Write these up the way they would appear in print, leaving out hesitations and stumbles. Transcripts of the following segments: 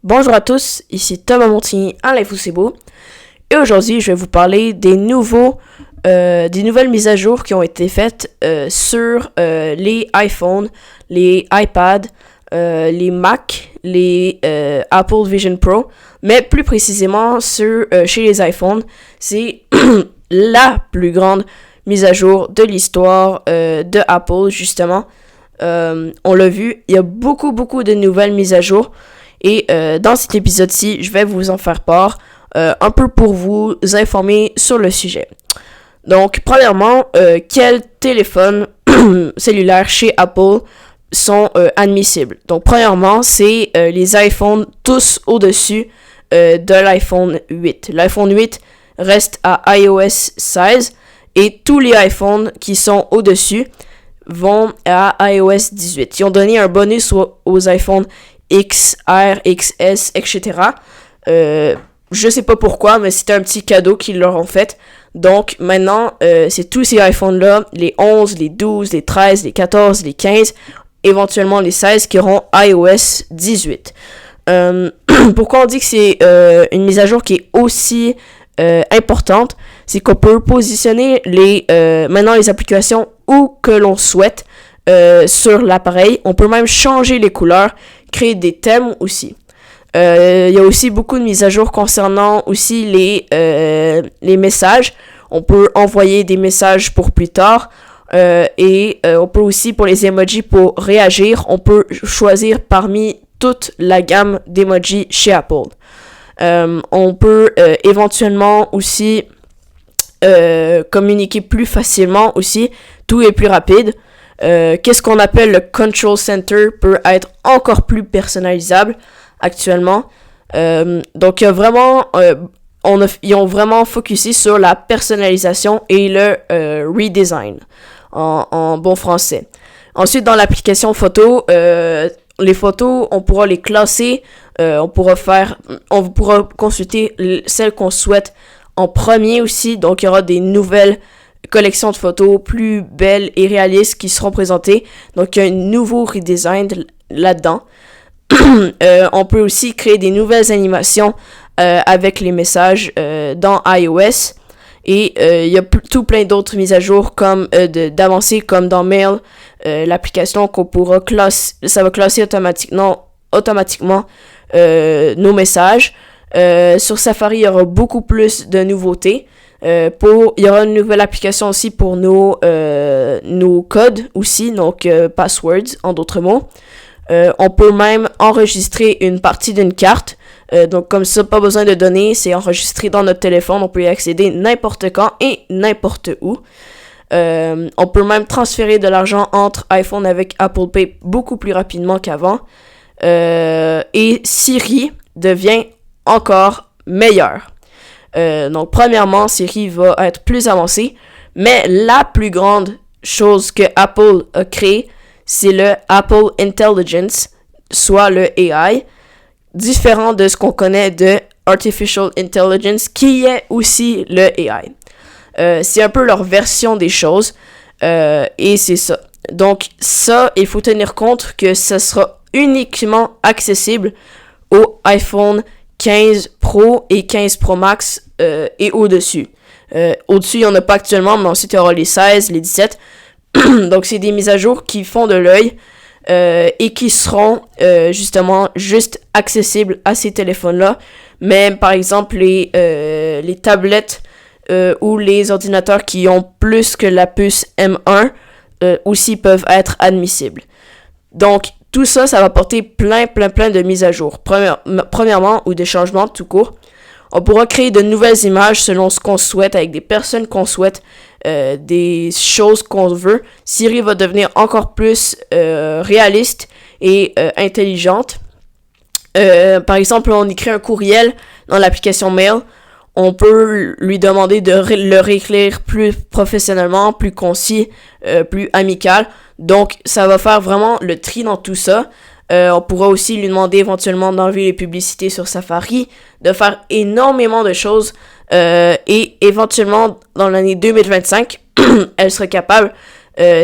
Bonjour à tous, ici Thomas Montigny à l'Info-C'est-Beau. Et aujourd'hui, je vais vous parler des nouvelles mises à jour qui ont été faites sur les iPhones, les iPads, les Mac, les Apple Vision Pro, mais plus précisément chez les iPhones. C'est la plus grande mise à jour de l'histoire de Apple, justement. On l'a vu, il y a beaucoup de nouvelles mises à jour. Et dans cet épisode-ci, je vais vous en faire part, un peu pour vous informer sur le sujet. Donc, premièrement, quels téléphones cellulaires chez Apple sont admissibles? Donc, premièrement, c'est les iPhones tous au-dessus de l'iPhone 8. L'iPhone 8 reste à iOS 16 et tous les iPhones qui sont au-dessus vont à iOS 18. Ils ont donné un bonus aux iPhones XR, XS, etc. Je sais pas pourquoi, mais c'était un petit cadeau qu'ils leur ont fait. Donc maintenant, c'est tous ces iPhones-là, les 11, les 12, les 13, les 14, les 15, éventuellement les 16 qui auront iOS 18. Pourquoi on dit que c'est une mise à jour qui est aussi importante? C'est qu'on peut positionner maintenant les applications où que l'on souhaite sur l'appareil. On peut même changer les couleurs, créer des thèmes aussi. Il y a aussi beaucoup de mises à jour concernant aussi les messages. On peut envoyer des messages pour plus tard. Et on peut aussi, pour les emojis, pour réagir, on peut choisir parmi toute la gamme d'emojis chez Apple. On peut éventuellement aussi communiquer plus facilement aussi. Tout est plus rapide. Qu'est-ce qu'on appelle le Control Center peut être encore plus personnalisable actuellement. Donc, il y a vraiment, ils ont vraiment focusé sur la personnalisation et le redesign en bon français. Ensuite, dans l'application photo, les photos, on pourra les classer, on pourra consulter celles qu'on souhaite en premier aussi. Donc, il y aura des nouvelles collections de photos plus belles et réalistes qui seront présentées. Donc, il y a un nouveau redesign là-dedans. On peut aussi créer des nouvelles animations avec les messages dans iOS. Et il y a tout plein d'autres mises à jour comme d'avancées comme dans Mail, l'application qu'on pourra classer, ça va classer automatiquement nos messages. Sur Safari, il y aura beaucoup plus de nouveautés. Il y aura une nouvelle application aussi pour nos codes aussi, donc passwords en d'autres mots. On peut même enregistrer une partie d'une carte. Donc comme ça, pas besoin de données, c'est enregistré dans notre téléphone. On peut y accéder n'importe quand et n'importe où. On peut même transférer de l'argent entre iPhone avec Apple Pay beaucoup plus rapidement qu'avant. Et Siri devient encore meilleur. Donc premièrement, Siri va être plus avancé, mais la plus grande chose que Apple a créée, c'est le Apple Intelligence, soit le AI, différent de ce qu'on connaît de Artificial Intelligence, qui est aussi le AI. C'est un peu leur version des choses, et c'est ça. Donc ça, il faut tenir compte que ça sera uniquement accessible au iPhone 15 Pro et 15 Pro Max et au-dessus. Au-dessus, il n'y en a pas actuellement, mais ensuite, il y aura les 16, les 17. Donc, c'est des mises à jour qui font de l'œil et qui seront justement juste accessibles à ces téléphones-là. Mais par exemple, les tablettes ou les ordinateurs qui ont plus que la puce M1 aussi peuvent être admissibles. Donc, tout ça, ça va porter plein de mises à jour. Premièrement, ou des changements tout court. On pourra créer de nouvelles images selon ce qu'on souhaite, avec des personnes qu'on souhaite, des choses qu'on veut. Siri va devenir encore plus réaliste et intelligente. Par exemple, on écrit un courriel dans l'application Mail. On peut lui demander de le réécrire plus professionnellement, plus concis, plus amical. Donc, ça va faire vraiment le tri dans tout ça. On pourra aussi lui demander éventuellement d'enlever les publicités sur Safari, de faire énormément de choses. Et éventuellement, dans l'année 2025, elle sera capable,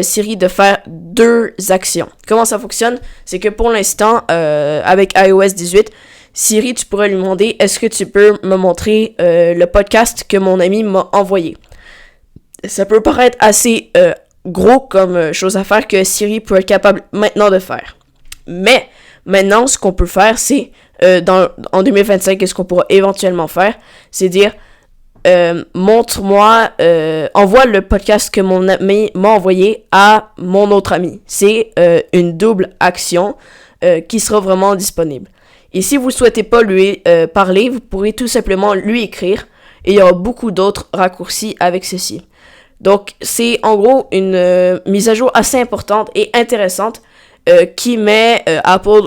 Siri, de faire 2 actions. Comment ça fonctionne? C'est que pour l'instant, avec iOS 18, Siri, tu pourrais lui demander, est-ce que tu peux me montrer le podcast que mon ami m'a envoyé? Ça peut paraître assez gros comme chose à faire que Siri peut être capable maintenant de faire. Mais maintenant, ce qu'on peut faire, c'est en 2025, qu'est-ce qu'on pourra éventuellement faire? C'est dire, montre-moi, envoie le podcast que mon ami m'a envoyé à mon autre ami. C'est une double action qui sera vraiment disponible. Et si vous ne souhaitez pas lui parler, vous pourrez tout simplement lui écrire et il y aura beaucoup d'autres raccourcis avec ceci. Donc, c'est en gros une mise à jour assez importante et intéressante qui met Apple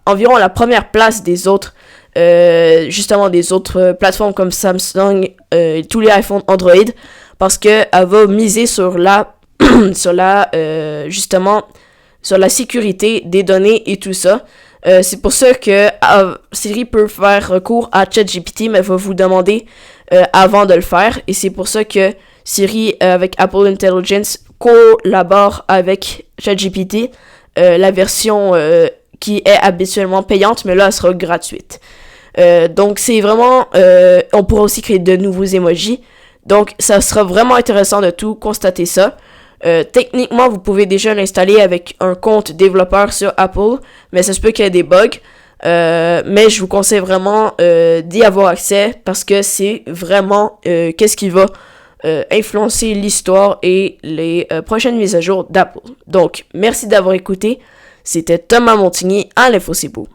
environ à la première place des autres, justement des autres plateformes comme Samsung, tous les iPhones Android, parce que elle va miser sur justement sur la sécurité des données et tout ça. C'est pour ça que Siri peut faire recours à ChatGPT, mais va vous demander avant de le faire, et c'est pour ça que Siri avec Apple Intelligence collabore avec ChatGPT, la version qui est habituellement payante, mais là, elle sera gratuite. Donc, c'est vraiment... on pourra aussi créer de nouveaux emojis. Donc, ça sera vraiment intéressant de tout constater ça. Techniquement, vous pouvez déjà l'installer avec un compte développeur sur Apple, mais ça se peut qu'il y ait des bugs. Mais je vous conseille vraiment d'y avoir accès parce que c'est vraiment qu'est-ce qui va influencer l'histoire et les prochaines mises à jour d'Apple. Donc, merci d'avoir écouté. C'était Thomas Montigny à l'Info C'est Beau.